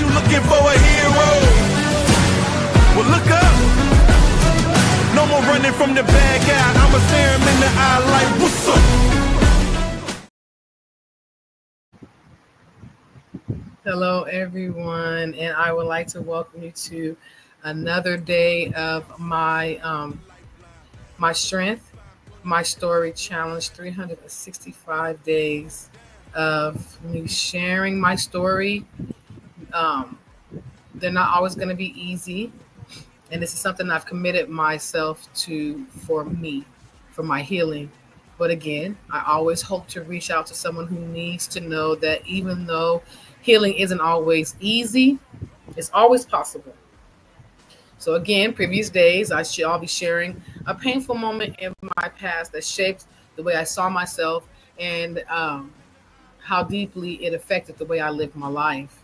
you looking for a hero? Well, look up. No more running from the bad guy. I'ma stare him in the eye like, what's up? Hello, everyone, and I would like to welcome you to another day of my strength, my story challenge. 365 days of me sharing my story. Um, they're not always going to be easy, and this is something I've committed myself to for me, for my healing. But again, I always hope to reach out to someone who needs to know that even though healing isn't always easy, it's always possible. So again, previous days, I'll be sharing a painful moment in my past that shaped the way I saw myself and how deeply it affected the way I lived my life.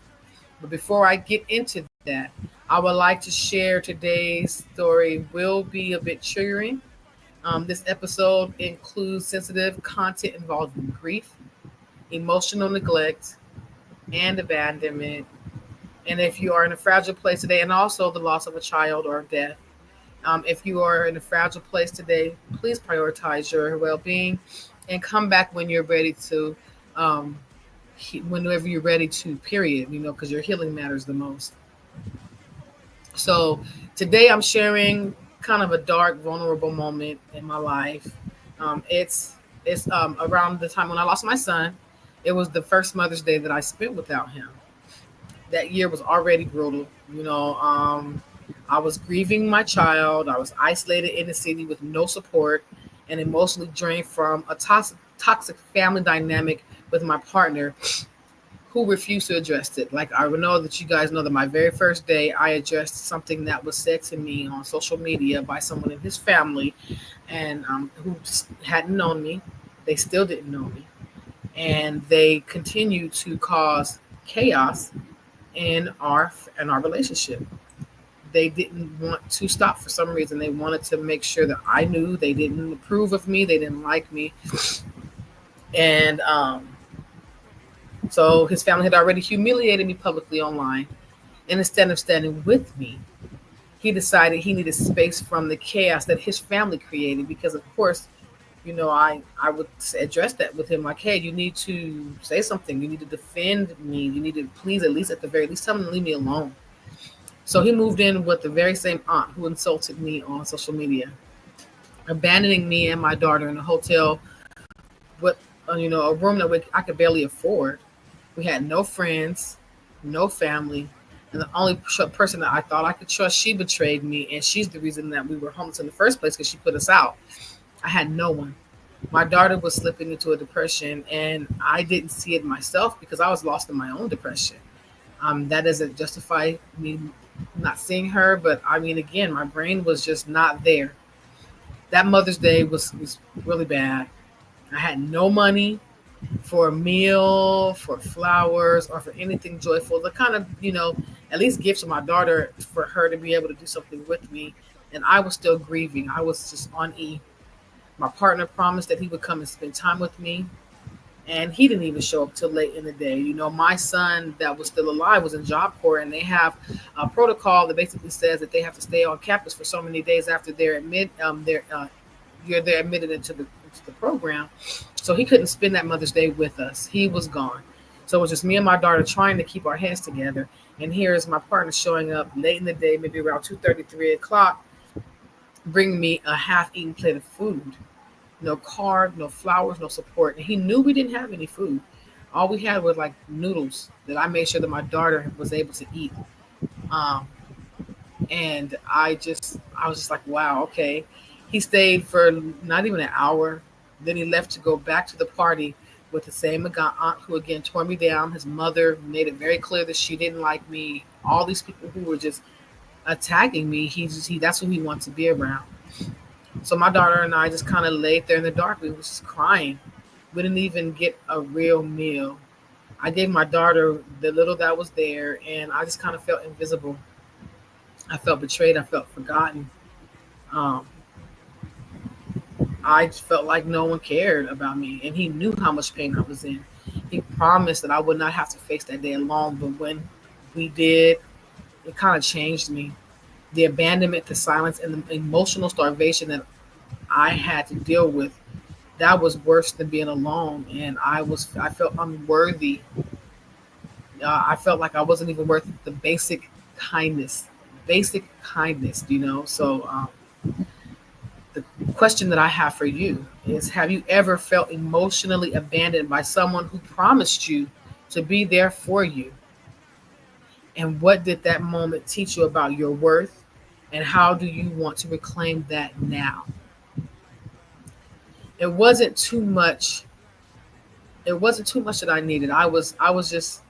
But before I get into that, I would like to share today's story will be a bit triggering. This episode includes sensitive content involving grief, emotional neglect, and abandonment. And if you are in a fragile place today, and also the loss of a child or death, if you are in a fragile place today, please prioritize your well being and come back when you're ready to, um, whenever you're ready to, period, because your healing matters the most. So today I'm sharing kind of a dark, vulnerable moment in my life. It's around the time when I lost my son. It was the first Mother's Day that I spent without him. That year was already brutal. I was grieving my child. I was isolated in the city with no support and emotionally drained from a toxic family dynamic with my partner who refused to address it. Like, I know that you guys know that my very first day, I addressed something that was said to me on social media by someone in his family, and who hadn't known me. They still didn't know me, and they continued to cause chaos in our relationship. They didn't want to stop for some reason. They wanted to make sure that I knew. They didn't approve of me. They didn't like me, and so his family had already humiliated me publicly online. And instead of standing with me, he decided he needed space from the chaos that his family created. Because of course, I would address that with him, like, hey, you need to say something. You need to defend me. You need to please, at least at the very least, tell him to leave me alone. So he moved in with the very same aunt who insulted me on social media, abandoning me and my daughter in a hotel with, a room that I could barely afford. We had no friends, no family, and the only person that I thought I could trust, she betrayed me, and she's the reason that we were homeless in the first place because she put us out. I had no one. My daughter was slipping into a depression, and I didn't see it myself because I was lost in my own depression. That doesn't justify me not seeing her, but I mean, again, my brain was just not there. That Mother's Day was really bad. I had no money for a meal, for flowers, or for anything joyful. The kind of, at least give to my daughter for her to be able to do something with me. And I was still grieving. I was just on E. My partner promised that he would come and spend time with me, and he didn't even show up till late in the day. My son that was still alive was in Job Corps, and they have a protocol that basically says that they have to stay on campus for so many days after they're admitted into the program. So he couldn't spend that Mother's Day with us. He was gone. So it was just me and my daughter trying to keep our heads together. And here is my partner showing up late in the day, maybe around 2:30, 3 o'clock, bringing me a half-eaten plate of food. No card, no flowers, no support. And he knew we didn't have any food. All we had was like noodles that I made sure that my daughter was able to eat. Um, and I was just like, wow, okay. He stayed for not even an hour. Then he left to go back to the party with the same aunt who again tore me down. His mother made it very clear that she didn't like me. All these people who were just attacking me, that's who he wanted to be around. So my daughter and I just kind of laid there in the dark. We was just crying. We didn't even get a real meal. I gave my daughter the little that was there, and I just kind of felt invisible. I felt betrayed. I felt forgotten. Um, I felt like no one cared about me, and he knew how much pain I was in. He promised that I would not have to face that day alone, but when we did, it kind of changed me. The abandonment, the silence, and the emotional starvation that I had to deal with, that was worse than being alone. And I felt unworthy. I felt like I wasn't even worth the basic kindness, you know? So, the question that I have for you is, have you ever felt emotionally abandoned by someone who promised you to be there for you? And what did that moment teach you about your worth? And how do you want to reclaim that now? It wasn't too much. It wasn't too much that I needed. I was just,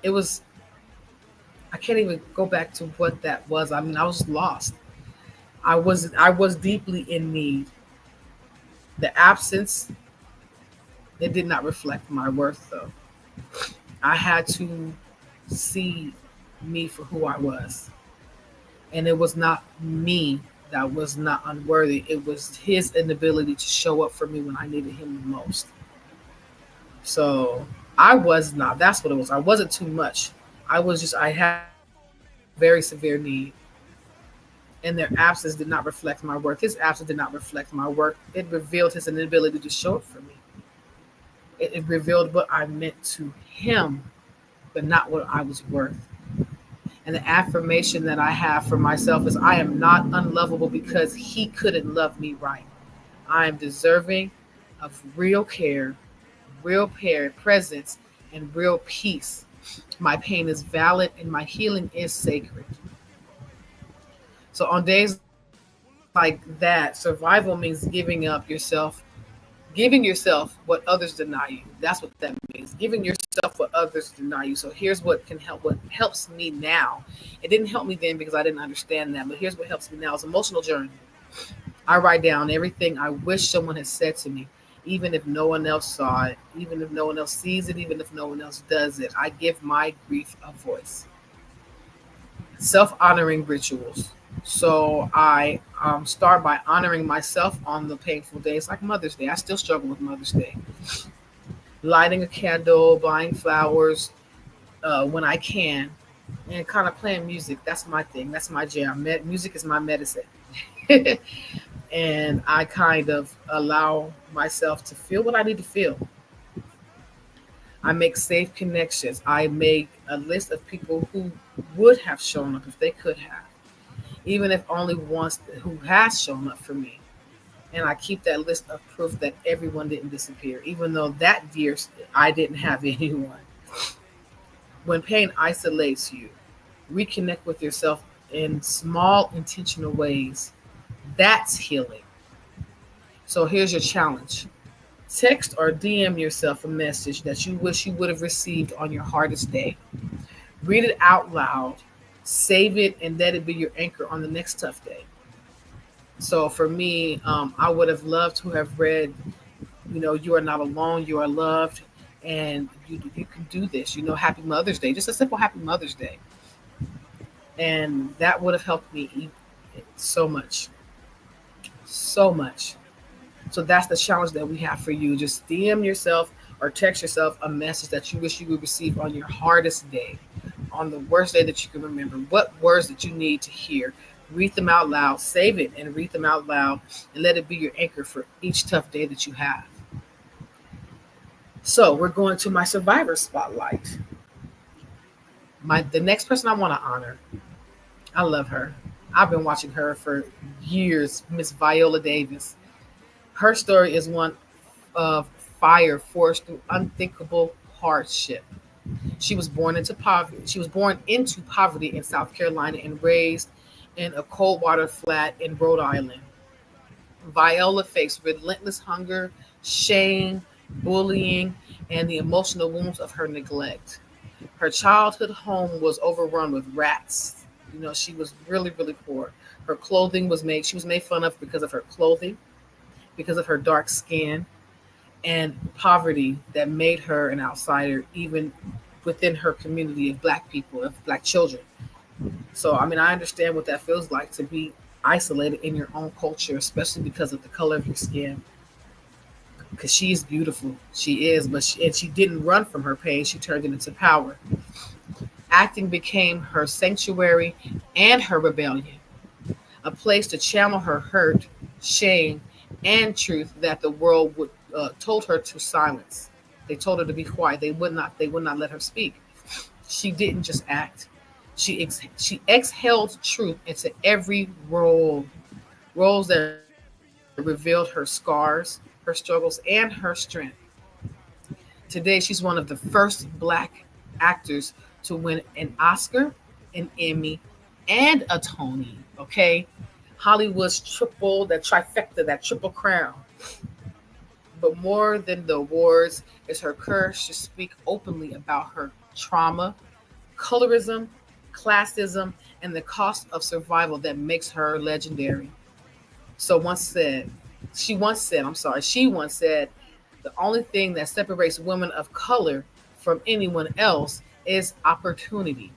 it was, I can't even go back to what that was. I mean, I was lost. I was deeply in need. The absence, it did not reflect my worth though. I had to see me for who I was. And it was not me that was not unworthy. It was his inability to show up for me when I needed him the most. So I was not, that's what it was. I wasn't too much. I had very severe need. And their absence did not reflect my worth. His absence did not reflect my worth. It revealed his inability to show up for me. It revealed what I meant to him, but not what I was worth. And the affirmation that I have for myself is, I am not unlovable because he couldn't love me right. I am deserving of real care, presence, and real peace. My pain is valid and my healing is sacred. So on days like that, survival means giving yourself what others deny you. That's what that means. Giving yourself what others deny you. So here's what helps me now. It didn't help me then because I didn't understand that, but here's what helps me now. It's emotional journey. I write down everything I wish someone had said to me, even if no one else saw it, even if no one else sees it, even if no one else does it. I give my grief a voice. Self-honoring rituals. So I start by honoring myself on the painful days, like Mother's Day. I still struggle with Mother's Day. Lighting a candle, buying flowers when I can, and kind of playing music. That's my thing. That's my jam. Music is my medicine. And I kind of allow myself to feel what I need to feel. I make safe connections. I make a list of people who would have shown up if they could have, even if only once, who has shown up for me. And I keep that list of proof that everyone didn't disappear, even though that year I didn't have anyone. When pain isolates you, reconnect with yourself in small, intentional ways. That's healing. So here's your challenge. Text or DM yourself a message that you wish you would have received on your hardest day. Read it out loud, save it, and let it be your anchor on the next tough day. So for me, I would have loved to have read, you are not alone, you are loved, and you can do this. Happy Mother's Day, just a simple Happy Mother's Day. And that would have helped me so much, so much. So that's the challenge that we have for you. Just DM yourself or text yourself a message that you wish you would receive on your hardest day, on the worst day that you can remember. What words that you need to hear. Read them out loud, save it and read them out loud, and let it be your anchor for each tough day that you have. So we're going to my survivor spotlight. The next person I want to honor, I love her. I've been watching her for years, Miss Viola Davis. Her story is one of fire forced through unthinkable hardship. She was born into poverty. She was born into poverty in South Carolina and raised in a cold water flat in Rhode Island. Viola faced relentless hunger, shame, bullying, and the emotional wounds of her neglect. Her childhood home was overrun with rats. She was really, really poor. Her clothing she was made fun of because of her clothing, because of her dark skin, and poverty that made her an outsider, even within her community of Black people, of Black children. So, I understand what that feels like, to be isolated in your own culture, especially because of the color of your skin. Because she is beautiful. She is, and she didn't run from her pain. She turned it into power. Acting became her sanctuary and her rebellion, a place to channel her hurt, shame, and truth that the world would told her to silence. They told her to be quiet. They would not. They would not let her speak. She didn't just act. She exhaled truth into every role, roles that revealed her scars, her struggles, and her strength. Today, she's one of the first Black actors to win an Oscar, an Emmy, and a Tony. Okay, Hollywood's triple, that trifecta, that triple crown. But more than the awards is her courage to speak openly about her trauma, colorism, classism, and the cost of survival that makes her legendary. So once said, she once said, the only thing that separates women of color from anyone else is opportunity.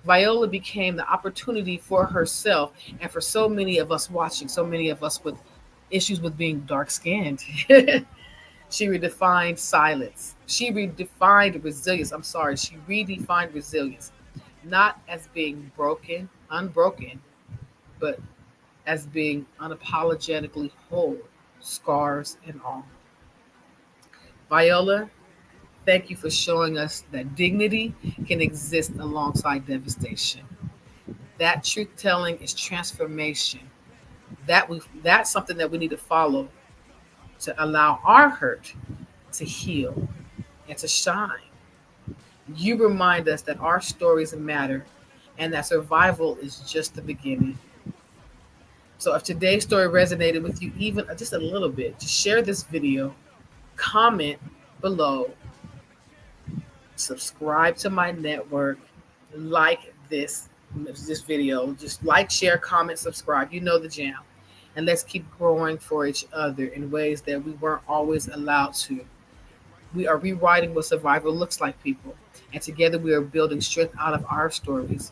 Viola became the opportunity for herself and for so many of us watching, so many of us with issues with being dark skinned. She redefined silence. She redefined resilience. I'm sorry. She redefined resilience, not as being broken, unbroken, but as being unapologetically whole, scars and all. Viola, thank you for showing us that dignity can exist alongside devastation. That truth telling is transformation. That's something that we need to follow to allow our hurt to heal and to shine. You remind us that our stories matter and that survival is just the beginning. So if today's story resonated with you even just a little bit, just share this video, comment below, subscribe to my network, like this video. Just like, share, comment, subscribe. You know the jam. And let's keep growing for each other in ways that we weren't always allowed to. We are rewriting what survival looks like, people. And together we are building strength out of our stories.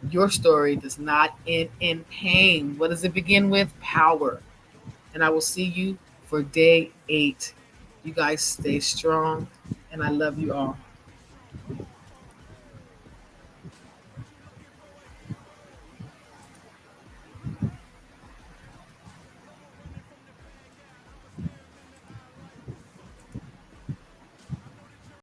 Your story does not end in pain. What does it begin with? Power. And I will see you for day 8. You guys stay strong, and I love you all.